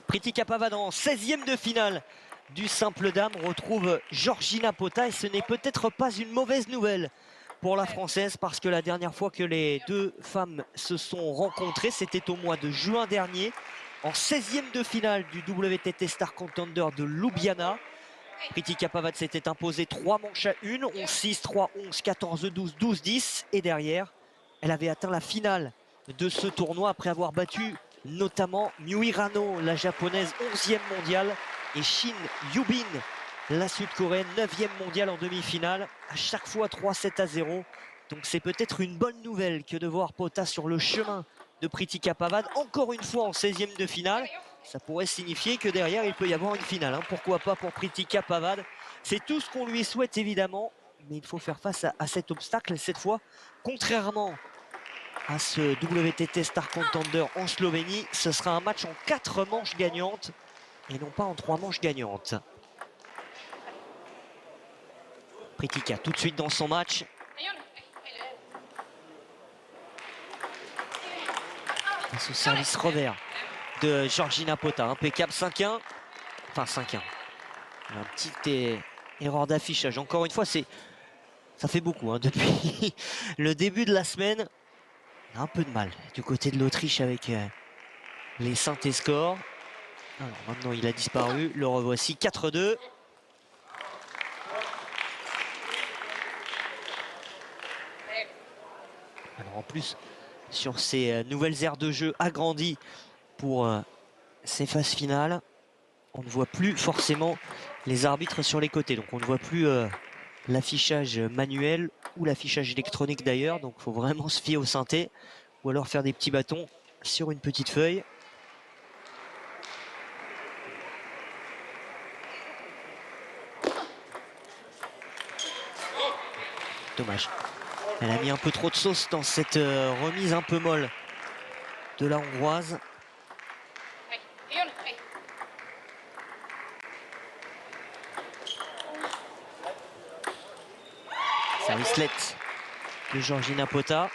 Pritika Pavad en 16e de finale du simple dame retrouve Georgina Pota et ce n'est peut-être pas une mauvaise nouvelle pour la Française parce que la dernière fois que les deux femmes se sont rencontrées, c'était au mois de juin dernier en 16e de finale du WTT Star Contender de Ljubljana. Pritika Pavad s'était imposée 3 manches à 1, 11-6, 3-11, 14-12, 12-10 et derrière, elle avait atteint la finale de ce tournoi après avoir battu notamment Miu Hirano, la japonaise 11e mondiale, et Shin Yubin, la sud-coréenne 9e mondiale en demi-finale. À chaque fois 3-7-0. Donc c'est peut-être une bonne nouvelle que de voir Pota sur le chemin de Pritika Pavad, encore une fois en 16e de finale. Ça pourrait signifier que derrière il peut y avoir une finale, hein. Pourquoi pas pour Pritika Pavad. C'est tout ce qu'on lui souhaite évidemment, mais il faut faire face à cet obstacle. Cette fois, contrairement à ce WTT Star Contender en Slovénie, ce sera un match en 4 manches gagnantes et non pas en 3 manches gagnantes. Pritika tout de suite dans son match. Ce service revers de Georgina Pota, impeccable, 5-1. Enfin 5-1. Un petit erreur d'affichage. Encore une fois, ça fait beaucoup hein, depuis le début de la semaine. On a un peu de mal du côté de l'Autriche avec les synthés scores. Alors maintenant il a disparu, le revoici, 4-2. Alors en plus, sur ces nouvelles aires de jeu agrandies pour ces phases finales, on ne voit plus forcément les arbitres sur les côtés. Donc on ne voit plus l'affichage manuel ou l'affichage électronique d'ailleurs. Donc il faut vraiment se fier au synthé ou alors faire des petits bâtons sur une petite feuille. Dommage. Elle a mis un peu trop de sauce dans cette remise un peu molle de la Hongroise. Servicelette de Georgina Pota.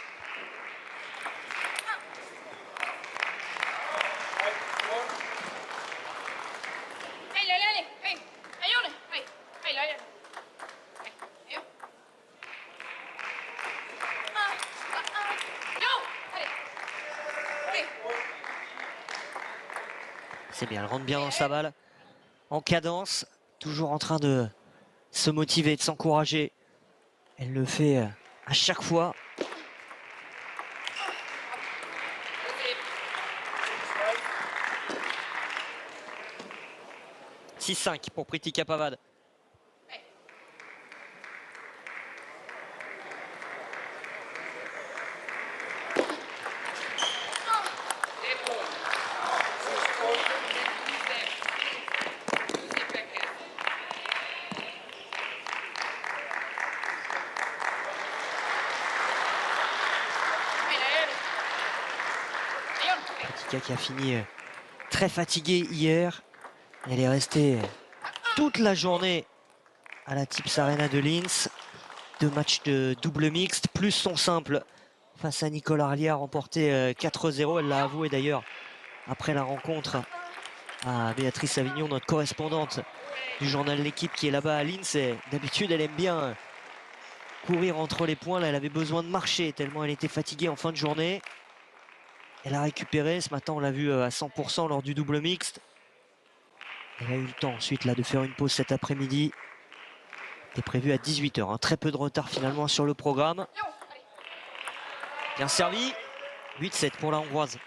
C'est bien, elle rentre bien dans sa balle, en cadence, toujours en train de se motiver, de s'encourager. Elle le fait à chaque fois. « 6-5 pour Pritika Pavad. Pritika qui a fini très fatiguée hier. Elle est restée toute la journée à la Tips Arena de Linz. 2 matchs de double mixte, plus son simple face à Nicole Arlia, remporté 4-0. Elle l'a avoué d'ailleurs après la rencontre à Béatrice Avignon, notre correspondante du journal L'Équipe qui est là-bas à Linz. D'habitude, elle aime bien courir entre les points. Là, elle avait besoin de marcher tellement elle était fatiguée en fin de journée. Elle a récupéré. Ce matin, on l'a vu à 100% lors du double mixte. Elle a eu le temps ensuite là, de faire une pause cet après-midi. C'était prévu à 18h. Hein. Très peu de retard finalement sur le programme. Bien servi. 8-7 pour la Hongroise.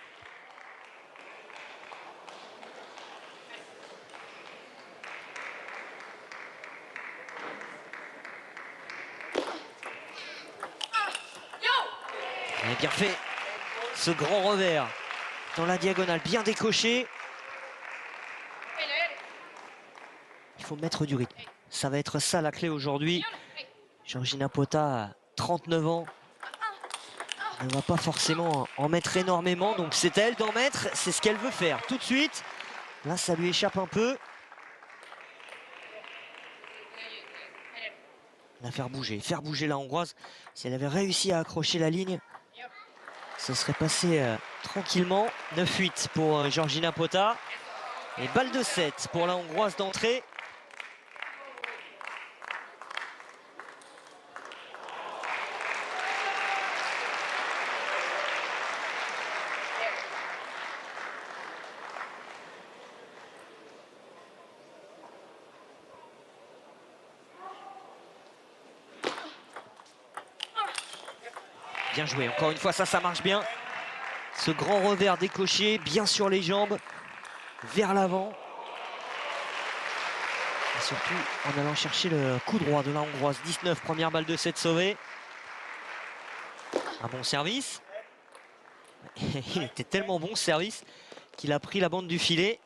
Elle a bien fait ce grand revers dans la diagonale, bien décoché. Il faut mettre du rythme. Ça va être ça la clé aujourd'hui. Georgina Pota a 39 ans. Elle ne va pas forcément en mettre énormément. Donc c'est à elle d'en mettre. C'est ce qu'elle veut faire tout de suite. Là, ça lui échappe un peu. La faire bouger la Hongroise. Si elle avait réussi à accrocher la ligne, ça serait passé tranquillement. 9-8 pour Georgina Pota. Et balle de 7 pour la Hongroise d'entrée. Bien joué, encore une fois ça marche bien. Ce grand revers décoché, bien sur les jambes, vers l'avant. Et surtout en allant chercher le coup droit de la Hongroise. 19, première balle de 7 sauvée. Un bon service. Il était tellement bon ce service qu'il a pris la bande du filet.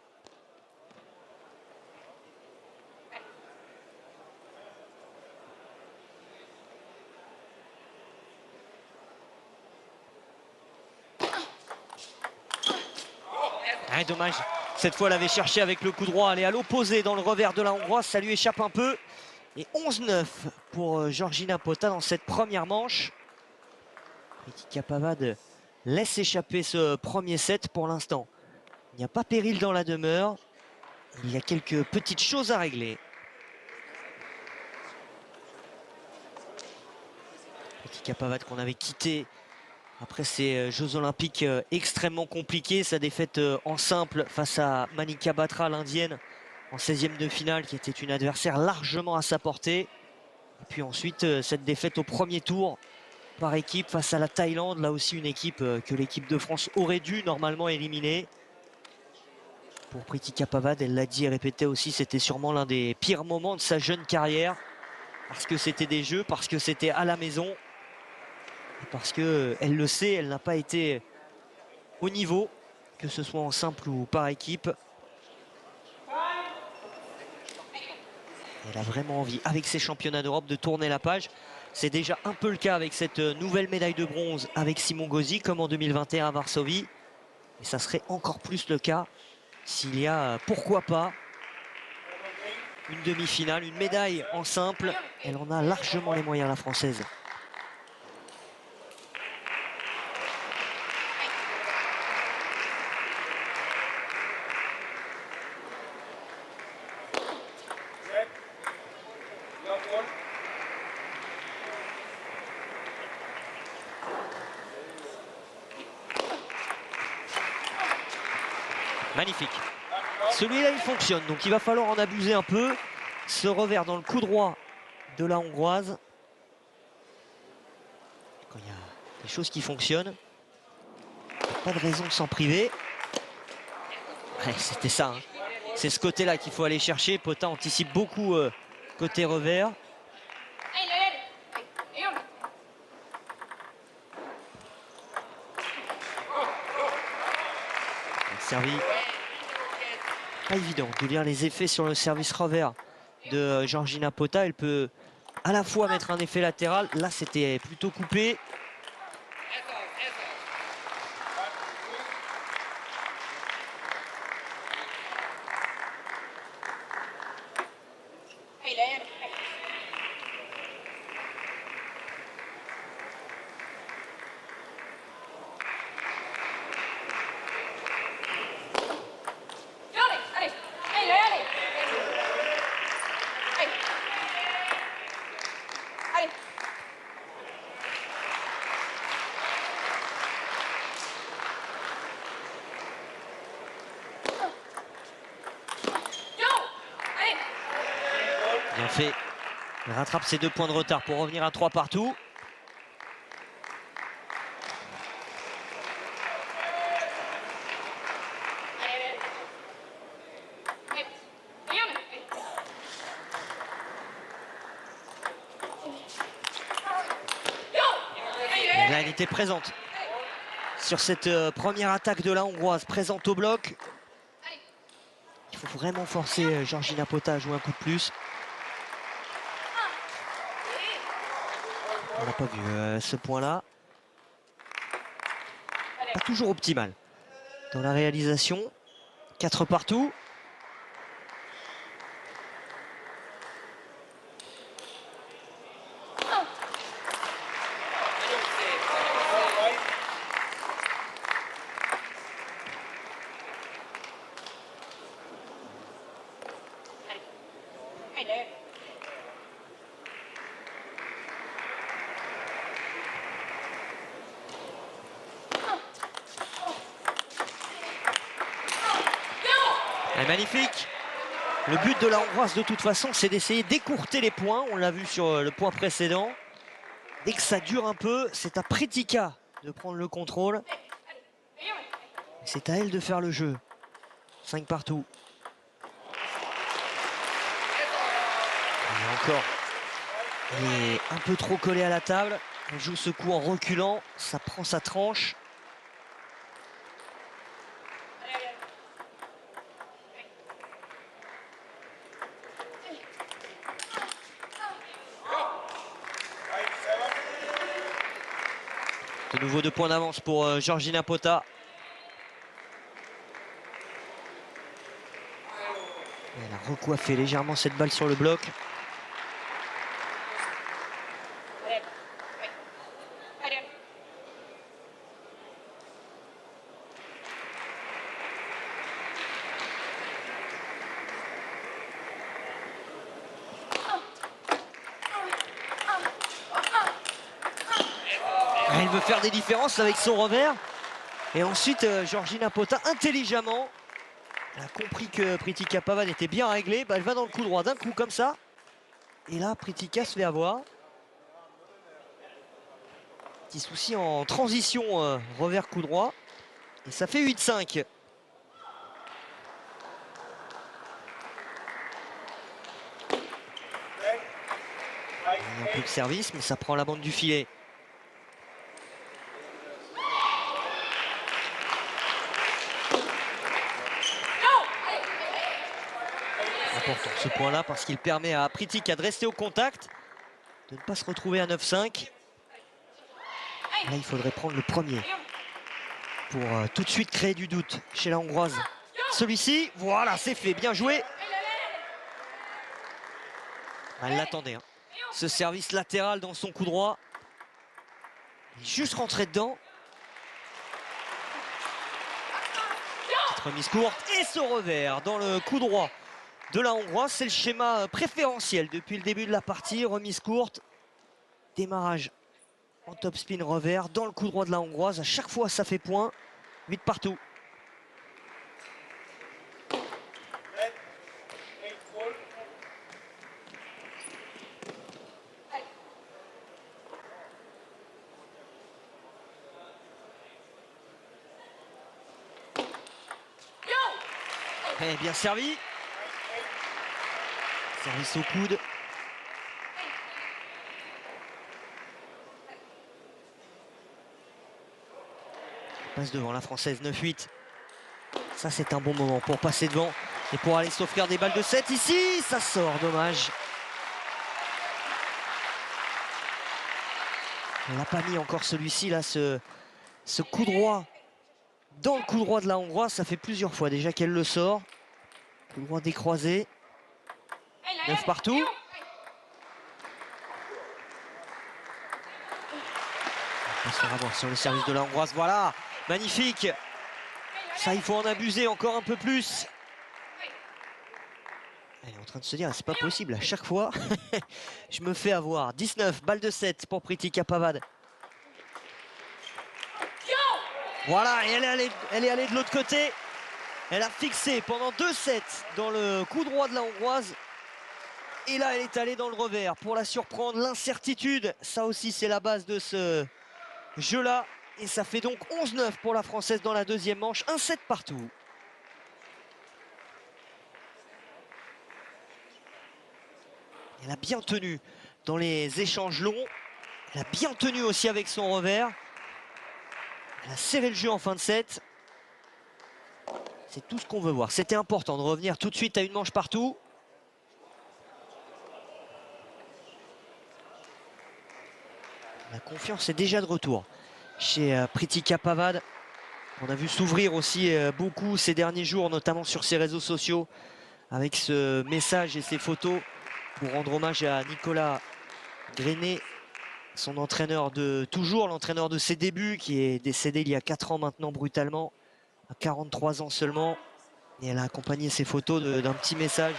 Ah, dommage, cette fois elle avait cherché avec le coup droit, aller à l'opposé dans le revers de la Hongroise, ça lui échappe un peu. Et 11-9 pour Georgina Pota dans cette première manche. Pritika Pavad laisse échapper ce premier set pour l'instant. Il n'y a pas péril dans la demeure, il y a quelques petites choses à régler. Pritika Pavad qu'on avait quitté après ces Jeux Olympiques extrêmement compliqués, sa défaite en simple face à Manika Batra, l'indienne, en 16e de finale, qui était une adversaire largement à sa portée. Et puis ensuite, cette défaite au premier tour par équipe face à la Thaïlande, là aussi une équipe que l'équipe de France aurait dû normalement éliminer. Pour Pritika Pavad, elle l'a dit et répété aussi, c'était sûrement l'un des pires moments de sa jeune carrière, parce que c'était des jeux, parce que c'était à la maison. Parce qu'elle le sait, elle n'a pas été au niveau, que ce soit en simple ou par équipe. Elle a vraiment envie, avec ses championnats d'Europe, de tourner la page. C'est déjà un peu le cas avec cette nouvelle médaille de bronze avec Simon Gauzy, comme en 2021 à Varsovie. Et ça serait encore plus le cas s'il y a, pourquoi pas, une demi-finale, une médaille en simple. Elle en a largement les moyens, la Française. Magnifique. Celui-là, il fonctionne, donc il va falloir en abuser un peu. Ce revers dans le coup droit de la Hongroise. Quand il y a des choses qui fonctionnent, pas de raison de s'en priver. Ouais, c'était ça. Hein. C'est ce côté-là qu'il faut aller chercher. Pota anticipe beaucoup côté revers. Servi. Pas évident de lire les effets sur le service revers de Georgina Pota. Elle peut à la fois mettre un effet latéral. Là, c'était plutôt coupé. Bien fait. Elle rattrape ses 2 points de retard pour revenir à 3 partout. Et là, elle était présente sur cette première attaque de la Hongroise, présente au bloc. Il faut vraiment forcer Georgina Pota à jouer un coup de plus. On n'a pas vu ce point-là. Pas toujours optimal dans la réalisation. 4 partout. Et magnifique. Le but de la Hongroise de toute façon, c'est d'essayer d'écourter les points. On l'a vu sur le point précédent. Dès que ça dure un peu, c'est à Pritica de prendre le contrôle. C'est à elle de faire le jeu. 5 partout. Et encore. Elle est un peu trop collée à la table. Elle joue ce coup en reculant. Ça prend sa tranche. De nouveau 2 points d'avance pour Georgina Pota. Elle a recoiffé légèrement cette balle sur le bloc. Elle veut faire des différences avec son revers. Et ensuite, Georgina Pota, intelligemment, elle a compris que Pritika Pavad était bien réglée. Bah, elle va dans le coup droit d'un coup comme ça. Et là, Pritika se fait avoir. Petit souci en transition, revers coup droit. Et ça fait 8-5. Un peu de service, mais ça prend la bande du filet. Important ce point-là parce qu'il permet à Pritika de rester au contact, de ne pas se retrouver à 9-5. Là, il faudrait prendre le premier pour tout de suite créer du doute chez la Hongroise. Celui-ci, voilà, c'est fait, bien joué. Elle l'attendait, hein. Ce service latéral dans son coup droit. Il est juste rentré dedans. Petite remise courte et ce revers dans le coup droit de la Hongroise. C'est le schéma préférentiel depuis le début de la partie. Remise courte, démarrage en top spin revers dans le coup droit de la Hongroise. À chaque fois, ça fait point. 8 partout. Et bien servi. Service au coude. Passe devant la Française 9-8. Ça, c'est un bon moment pour passer devant et pour aller s'offrir des balles de 7 ici. Ça sort, dommage. On n'a pas mis encore celui-ci, là, ce coup droit dans le coup droit de la Hongroise. Ça fait plusieurs fois déjà qu'elle le sort. Coup droit décroisé. 9 partout. On va se faire avoir sur le service de la Hongroise. Voilà, magnifique. Ça, il faut en abuser encore un peu plus. Elle est en train de se dire, c'est pas possible, à chaque fois, je me fais avoir. 19, balle de 7 pour Pritika Pavad. Voilà, et elle est allée de l'autre côté. Elle a fixé pendant 2 sets dans le coup droit de la Hongroise. Et là, elle est allée dans le revers pour la surprendre. L'incertitude, ça aussi, c'est la base de ce jeu-là. Et ça fait donc 11-9 pour la Française dans la deuxième manche. 1-7 partout. Elle a bien tenu dans les échanges longs. Elle a bien tenu aussi avec son revers. Elle a serré le jeu en fin de set. C'est tout ce qu'on veut voir. C'était important de revenir tout de suite à une manche partout. La confiance est déjà de retour chez Pritika Pavad. On a vu s'ouvrir aussi beaucoup ces derniers jours, notamment sur ses réseaux sociaux, avec ce message et ces photos pour rendre hommage à Nicolas Grenet, son entraîneur de toujours, l'entraîneur de ses débuts, qui est décédé il y a 4 ans maintenant brutalement, à 43 ans seulement. Et elle a accompagné ces photos d'un petit message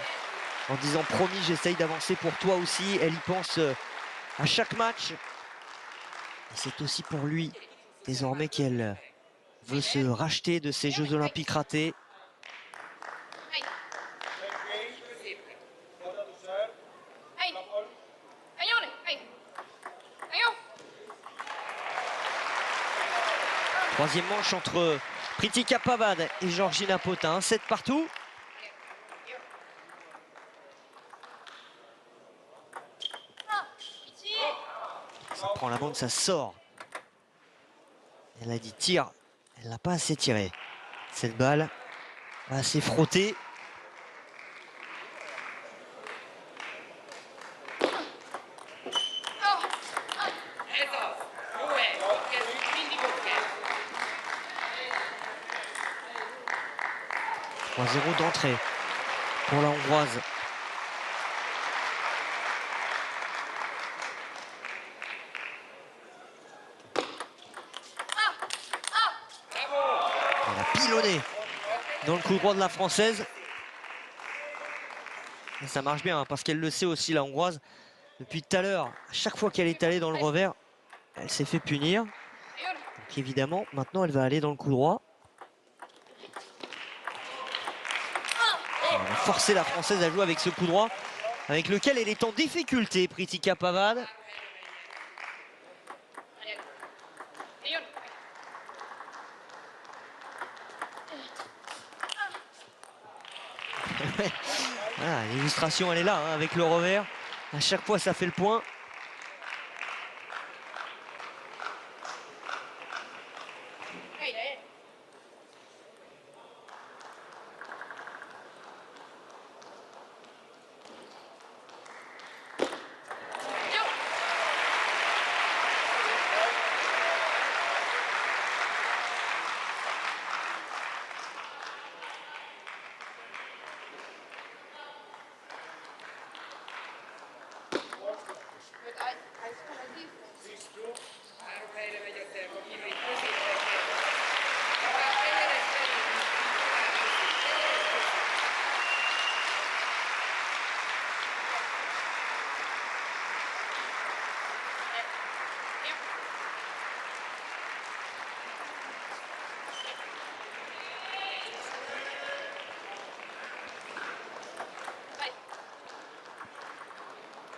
en disant promis, j'essaye d'avancer pour toi aussi. Elle y pense à chaque match. Et c'est aussi pour lui désormais qu'elle veut se racheter de ces Jeux Olympiques ratés. Troisième manche entre Pritika Pavad et Georgina Potin, 7 partout. Ça prend la bande, ça sort. Elle a dit tire, elle n'a pas assez tiré. Cette balle, pas assez frottée. « 3-0 d'entrée pour la Hongroise. Elle a pilonné dans le coup droit de la Française. Et ça marche bien, hein, parce qu'elle le sait aussi, la Hongroise. Depuis tout à l'heure, à chaque fois qu'elle est allée dans le revers, elle s'est fait punir. Donc évidemment, maintenant, elle va aller dans le coup droit. Elle va forcer la Française à jouer avec ce coup droit, avec lequel elle est en difficulté, Pritika Pavad. Voilà, l'illustration, elle est là, hein, avec le revers. À chaque fois, ça fait le point.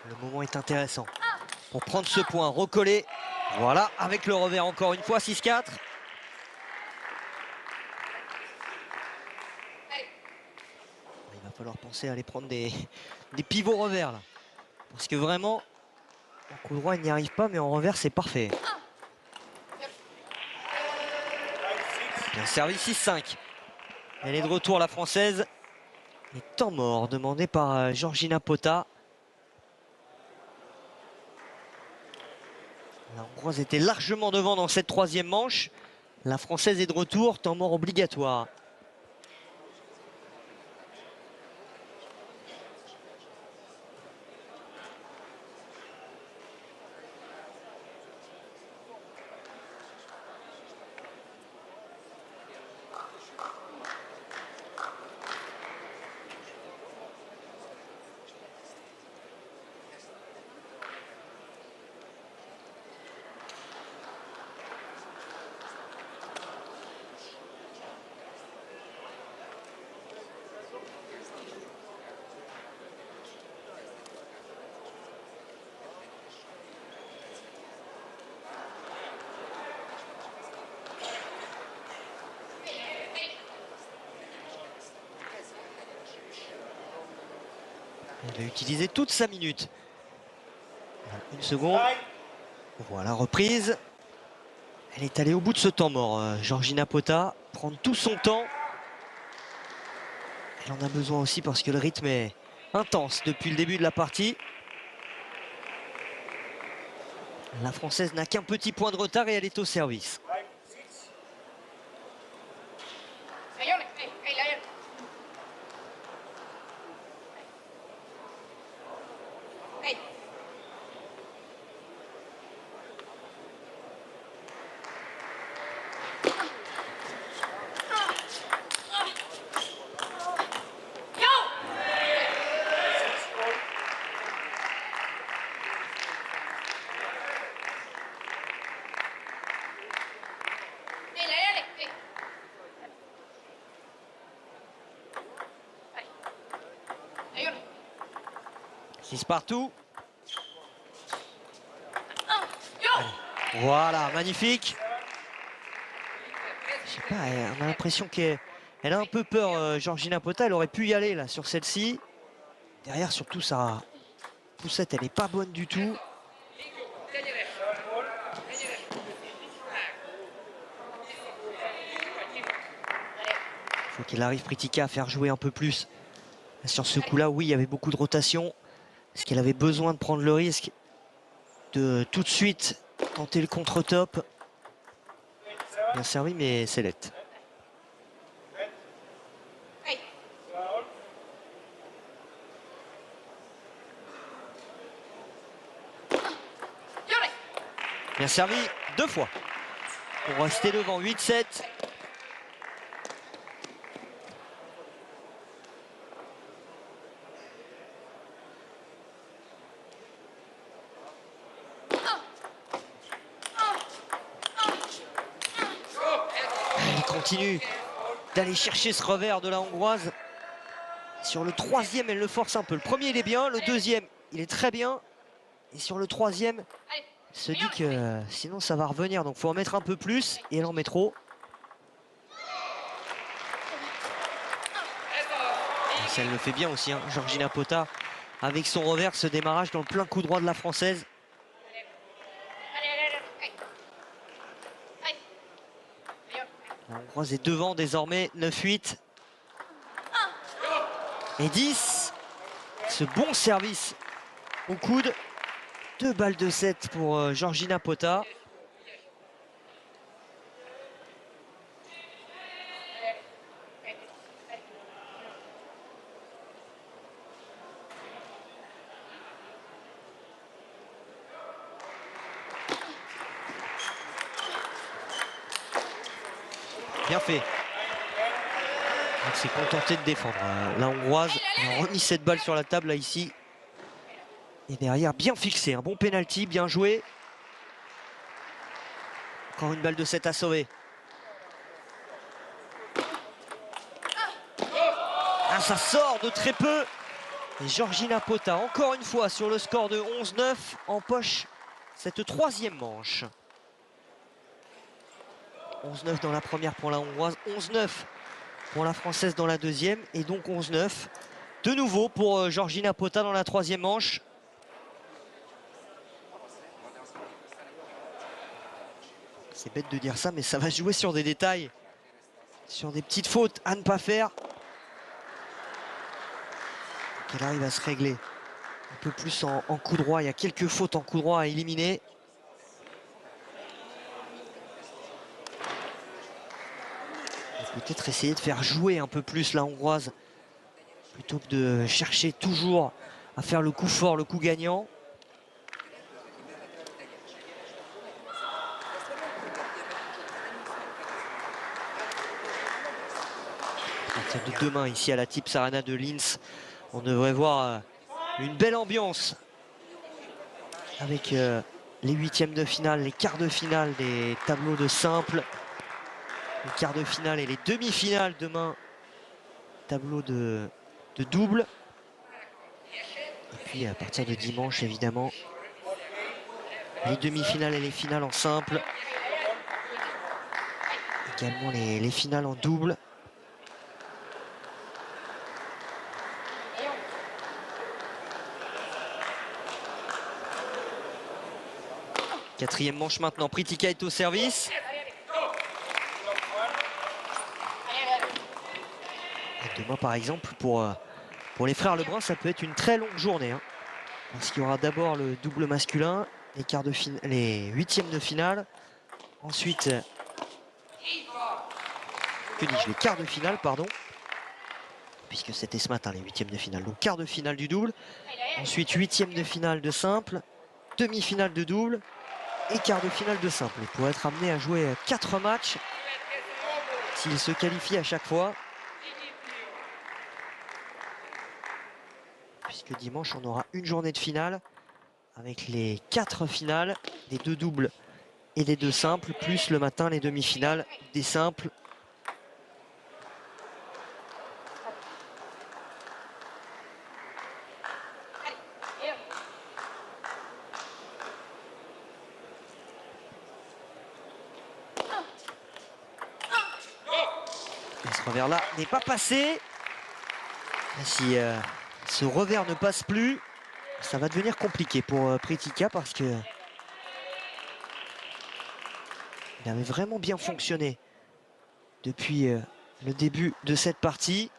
Le moment est intéressant pour prendre ce point, recoller. Voilà, avec le revers encore une fois, 6-4. Il va falloir penser à aller prendre des pivots revers là. Parce que vraiment, en coup droit, il n'y arrive pas, mais en revers, c'est parfait. Bien servi, 6-5. Elle est de retour, la Française. Et temps mort demandé par Georgina Pota. La Hongroise était largement devant dans cette troisième manche. La Française est de retour, temps mort obligatoire. Elle a utilisé toute sa minute. Une seconde. Voilà, reprise. Elle est allée au bout de ce temps mort, Georgina Pota. Prendre tout son temps. Elle en a besoin aussi parce que le rythme est intense depuis le début de la partie. La Française n'a qu'un petit point de retard et elle est au service. 6 partout. Allez. Voilà, magnifique. Je sais pas, on a l'impression qu'elle a un peu peur, Georgina Pota. Elle aurait pu y aller là sur celle-ci. Derrière, surtout, sa poussette, elle n'est pas bonne du tout. Il faut qu'elle arrive, Pritika, à faire jouer un peu plus. Sur ce coup-là, oui, il y avait beaucoup de rotation. Est-ce qu'elle avait besoin de prendre le risque de tout de suite tenter le contre-top? Bien servi, mais c'est net. Bien servi 2 fois pour rester devant 8-7. Elle continue d'aller chercher ce revers de la Hongroise. Sur le troisième, elle le force un peu. Le premier, il est bien. Le deuxième, il est très bien. Et sur le troisième, elle se dit que sinon, ça va revenir. Donc, il faut en mettre un peu plus. Et elle en met trop. Et ça, elle le fait bien aussi, hein. Georgina Pota, avec son revers, ce démarrage dans le plein coup droit de la Française. La Hongroise est devant désormais, 9-8. Et 10. Ce bon service au coude. 2 balles de 7 pour Georgina Pota. Bien fait. Elle s'est contentée de défendre. La Hongroise a remis cette balle sur la table là ici. Et derrière, bien fixé. Un bon penalty, bien joué. Encore une balle de 7 à sauver. Ah, ça sort de très peu. Et Georgina Pota, encore une fois, sur le score de 11-9, empoche cette troisième manche. 11-9 dans la première pour la Hongroise, 11-9 pour la Française dans la deuxième, et donc 11-9 de nouveau pour Georgina Pota dans la troisième manche. C'est bête de dire ça, mais ça va jouer sur des détails, sur des petites fautes à ne pas faire. Qu'elle arrive à se régler un peu plus en coup droit. Il y a quelques fautes en coup droit à éliminer. Peut-être essayer de faire jouer un peu plus la Hongroise plutôt que de chercher toujours à faire le coup fort, le coup gagnant. À partir de demain, ici à la Tips Arena de Linz, on devrait voir une belle ambiance avec les huitièmes de finale, les quarts de finale des tableaux de simple, les quarts de finale et les demi-finales demain, tableau de double. Et puis à partir de dimanche, évidemment, les demi-finales et les finales en simple. Également les finales en double. Quatrième manche maintenant, Pritika est au service. Et demain par exemple, pour les frères Lebrun, ça peut être une très longue journée, hein, parce qu'il y aura d'abord le double masculin, les huitièmes de finale. Ensuite, que dis-je, les quarts de finale, pardon. Puisque c'était ce matin les huitièmes de finale. Donc quart de finale du double. Ensuite, huitième de finale de simple. Demi-finale de double. Et quart de finale de simple. Il pourrait être amené à jouer 4 matchs s'il se qualifie à chaque fois. Puisque dimanche, on aura une journée de finale avec les 4 finales des 2 doubles et des 2 simples, plus le matin les demi-finales des simples. Ce revers-là n'est pas passé. Si ce revers ne passe plus, ça va devenir compliqué pour Pritika parce que il avait vraiment bien fonctionné depuis le début de cette partie.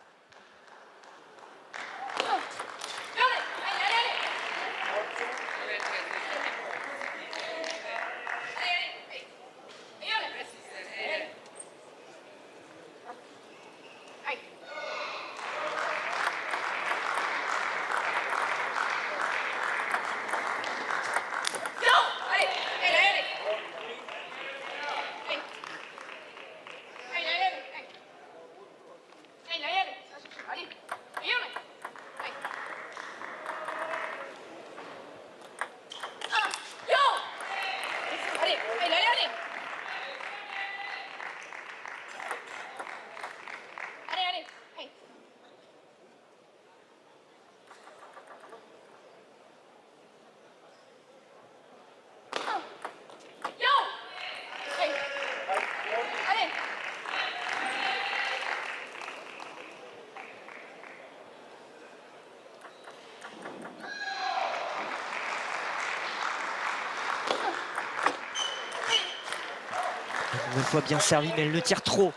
Une nouvelle fois bien servi, mais elle le tire trop.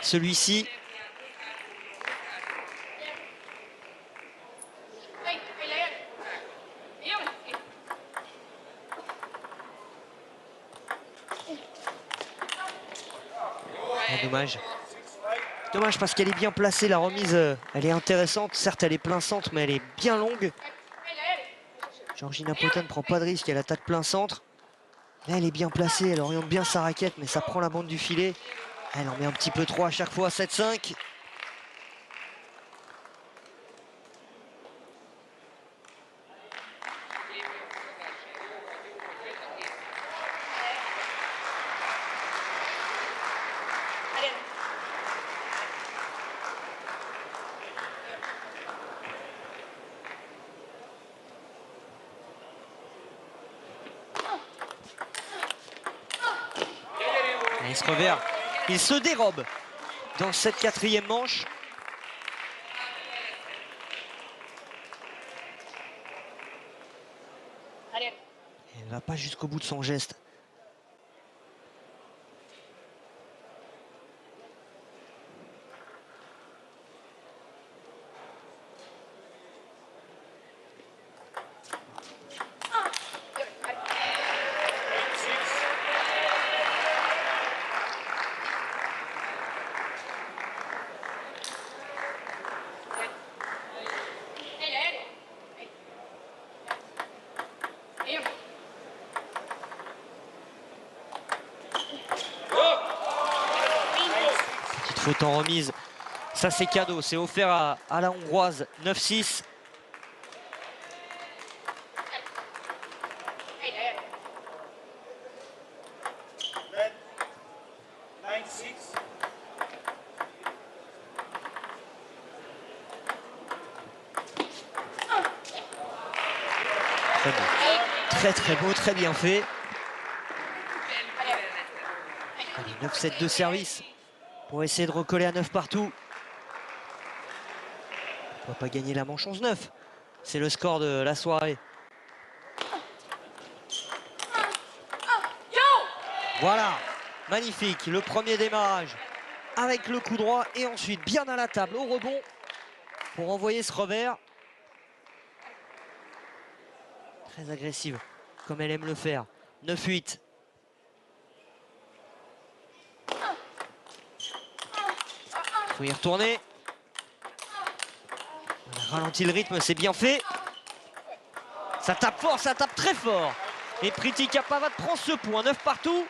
Celui-ci. Ah, dommage. Dommage parce qu'elle est bien placée. La remise, elle est intéressante. Certes, elle est plein centre, mais elle est bien longue. Georgina Potin ne prend pas de risque. Elle attaque plein centre. Là, elle est bien placée. Elle oriente bien sa raquette, mais ça prend la bande du filet. Elle en met un petit peu trop à chaque fois. 7-5. Il se revers, il se dérobe dans cette quatrième manche. Elle ne va pas jusqu'au bout de son geste. Petite faute en remise. Ça, c'est cadeau. C'est offert à la Hongroise. 9-6. Très beau. Très très beau, très bien fait. Allez, 9-7 de service pour essayer de recoller à 9 partout. On ne va pas gagner la manche 11-9. C'est le score de la soirée. Voilà, magnifique. Le premier démarrage avec le coup droit et ensuite bien à la table au rebond pour envoyer ce revers. Très agressive, comme elle aime le faire. 9-8. Il faut y retourner. On a ralenti le rythme, c'est bien fait. Ça tape fort, ça tape très fort. Et Pritika Pavad prend ce point, 9 partout.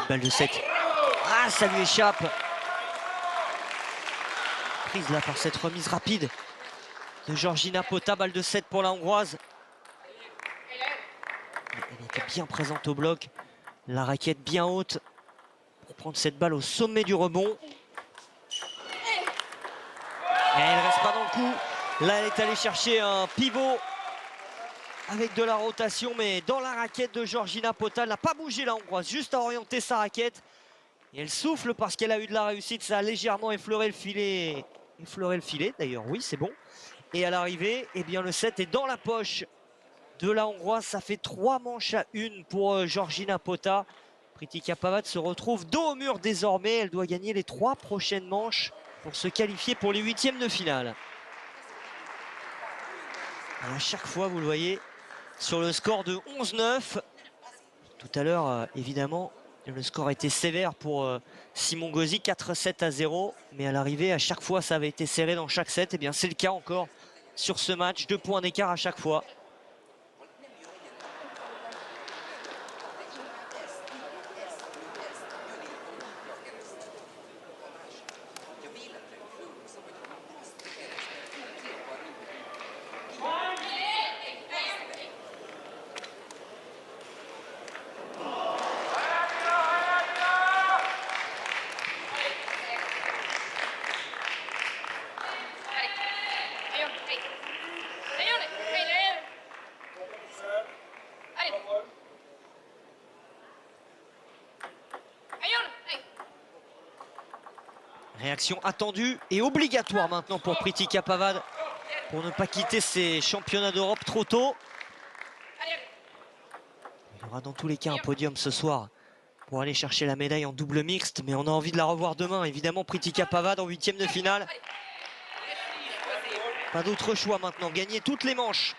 Balle de 7. Ah, ça lui échappe. Prise là par cette remise rapide de Georgina Pota, balle de 7 pour la Hongroise. Elle était bien présente au bloc, la raquette bien haute pour prendre cette balle au sommet du rebond. Et elle ne reste pas dans le coup. Là, elle est allée chercher un pivot avec de la rotation, mais dans la raquette de Georgina Pota, elle n'a pas bougé la Hongroise, juste à orienter sa raquette. Et elle souffle parce qu'elle a eu de la réussite, ça a légèrement effleuré le filet. Effleuré le filet, d'ailleurs, oui, c'est bon. Et à l'arrivée, eh bien, le 7 est dans la poche de la Hongroise. Ça fait 3 manches à 1 pour Georgina Pota. Pritika Pavad se retrouve dos au mur désormais. Elle doit gagner les 3 prochaines manches pour se qualifier pour les 8e de finale. Et à chaque fois, vous le voyez, sur le score de 11-9. Tout à l'heure, évidemment, le score était sévère pour Simon Gauzy, 4-7-0. Mais à l'arrivée, à chaque fois, ça avait été serré dans chaque set. Et bien, c'est le cas encore sur ce match. 2 points d'écart à chaque fois. Réaction attendue et obligatoire maintenant pour Pritika Pavad pour ne pas quitter ses championnats d'Europe trop tôt. Il y aura dans tous les cas un podium ce soir pour aller chercher la médaille en double mixte, mais on a envie de la revoir demain. Évidemment, Pritika Pavad en 8e de finale. Pas d'autre choix maintenant, gagner toutes les manches.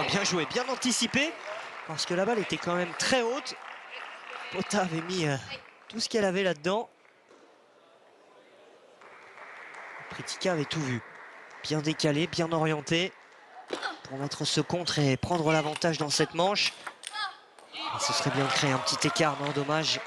Bien joué, bien anticipé, parce que la balle était quand même très haute. Pota avait mis tout ce qu'elle avait là-dedans. Pritika avait tout vu. Bien décalé, bien orienté pour mettre ce contre et prendre l'avantage dans cette manche. Et ce serait bien de créer un petit écart, non? Dommage.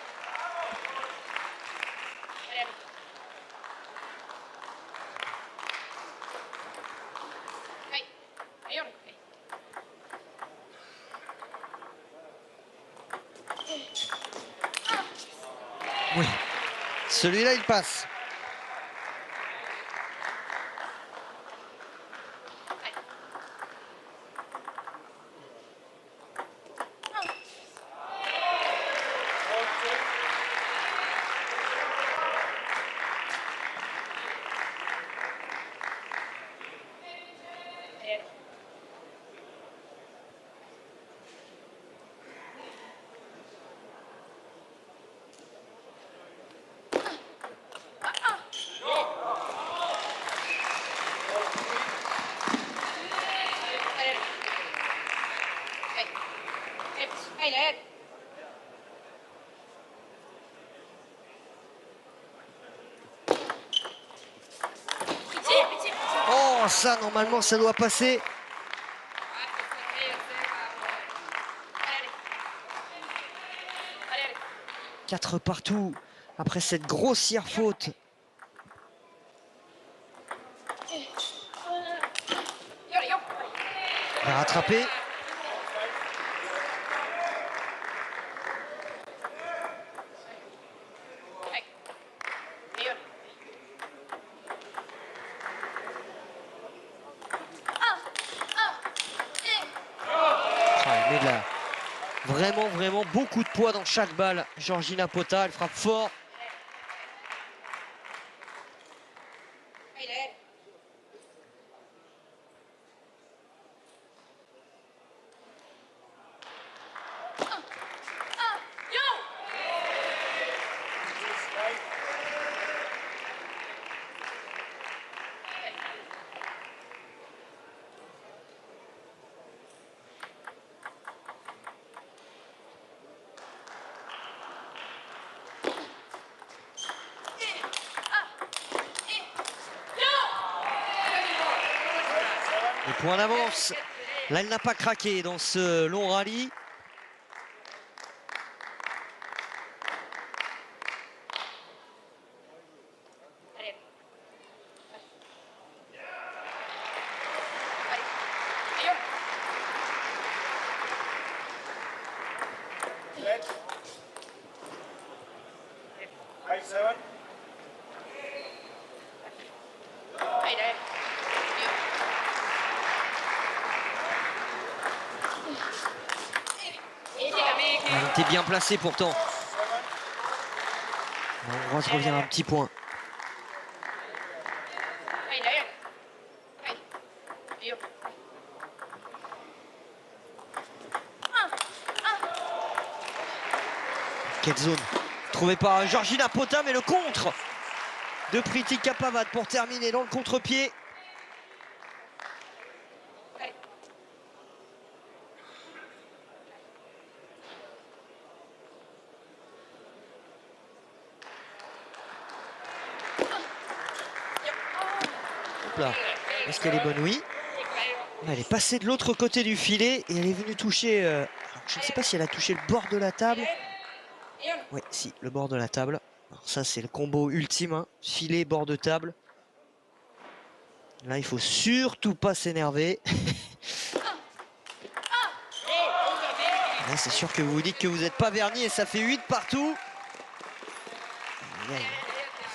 Oui, celui-là il passe. Oh, ça, normalement, ça doit passer. Quatre partout après cette grossière faute. Il va rattraper. Il met vraiment beaucoup de poids dans chaque balle. Georgina Pota, elle frappe fort. point d'avance. Là, elle n'a pas craqué dans ce long rallye. Elle était bien placée pourtant. La Hongroise revient à un petit point. Quelle zone trouvée par Georgina Pota, mais le contre de Pritika Pavad pour terminer dans le contre-pied. Est-ce qu'elle est bonne? Oui. Elle est passée de l'autre côté du filet et elle est venue toucher... alors, je ne sais pas si elle a touché le bord de la table. Oui, si, le bord de la table. Alors, ça, c'est le combo ultime. Hein. Filet, bord de table. Là, il faut surtout pas s'énerver. C'est sûr que vous vous dites que vous n'êtes pas verni et ça fait 8 partout.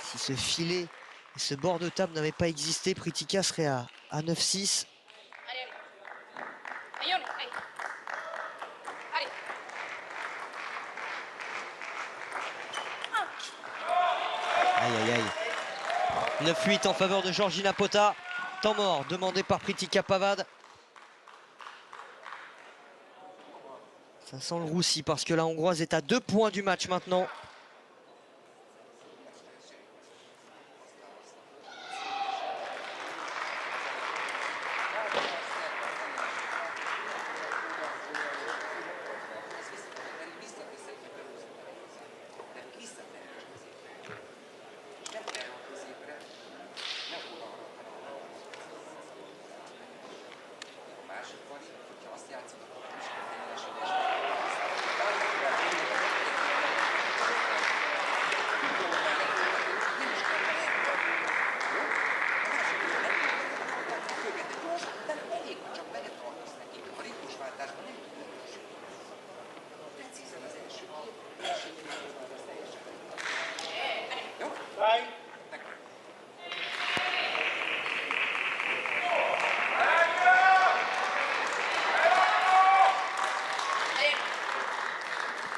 Si ce filet et ce bord de table n'avaient pas existé, Pritika serait à 9-6. Aïe aïe aïe. 9-8 en faveur de Georgina Pota. Temps mort demandé par Pritika Pavad. Ça sent le roussi parce que la Hongroise est à 2 points du match maintenant.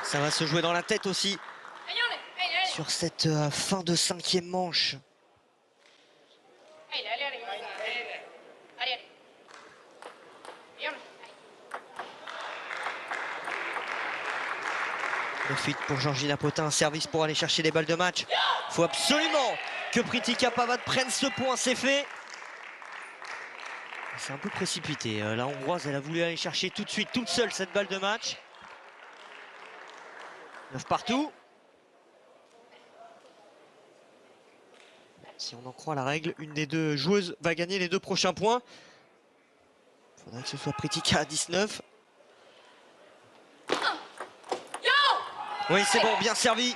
Ça va se jouer dans la tête aussi sur cette fin de 5e manche. Le fuite pour Georgina Pota, un service pour aller chercher les balles de match. Il faut absolument que Pritika Pavad prenne ce point, c'est fait. C'est un peu précipité. La Hongroise, elle a voulu aller chercher tout de suite, toute seule, cette balle de match. 9 partout. Si on en croit la règle, une des deux joueuses va gagner les 2 prochains points. Il faudrait que ce soit Pritika à 19. Oui, c'est bon, bien servi.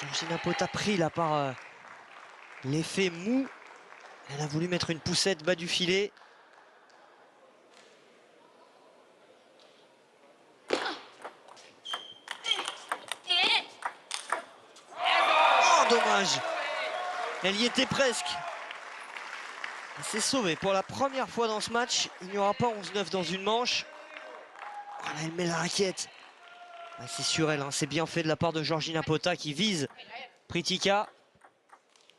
Georgina Pota pris là par l'effet mou. Elle a voulu mettre une poussette bas du filet. Oh, dommage. Elle y était presque. Elle s'est sauvée. Pour la première fois dans ce match, il n'y aura pas 11-9 dans une manche. Voilà, elle met la raquette. C'est sur elle, hein. C'est bien fait de la part de Georgina Pota qui vise Pritika.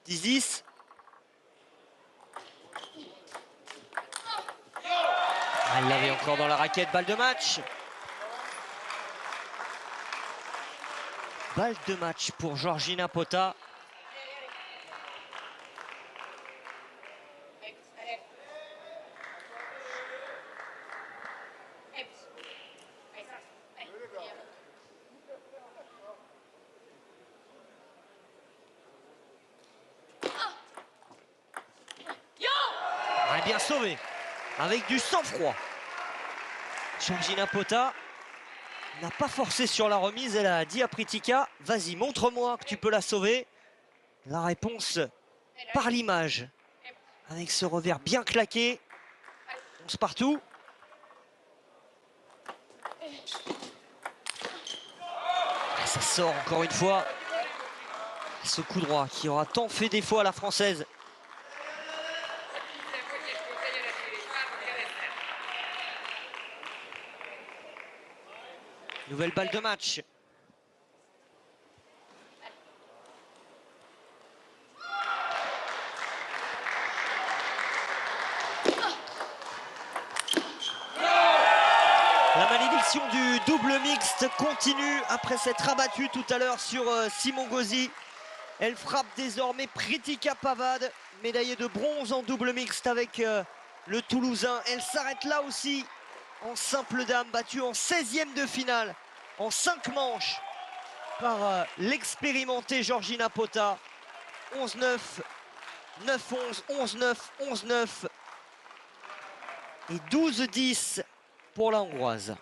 10-10. Elle l'avait encore dans la raquette, balle de match. Balle de match pour Georgina Pota. bien sauvé, avec du sang-froid. Georgina Pota n'a pas forcé sur la remise, elle a dit à Pritika, vas-y, montre-moi que tu peux la sauver. La réponse par l'image, avec ce revers bien claqué. 11 partout. Ça sort encore une fois. Ce coup droit qui aura tant fait défaut à la Française. Nouvelle balle de match. La malédiction du double mixte continue après s'être abattue tout à l'heure sur Simon Gauzy. Elle frappe désormais Pritika Pavad, médaillée de bronze en double mixte avec le Toulousain. Elle s'arrête là aussi en simple dame, battue en 16e de finale, en 5 manches par l'expérimentée Georgina Pota. 11-9, 9-11, 11-9, 11-9 et 12-10 pour la Hongroise.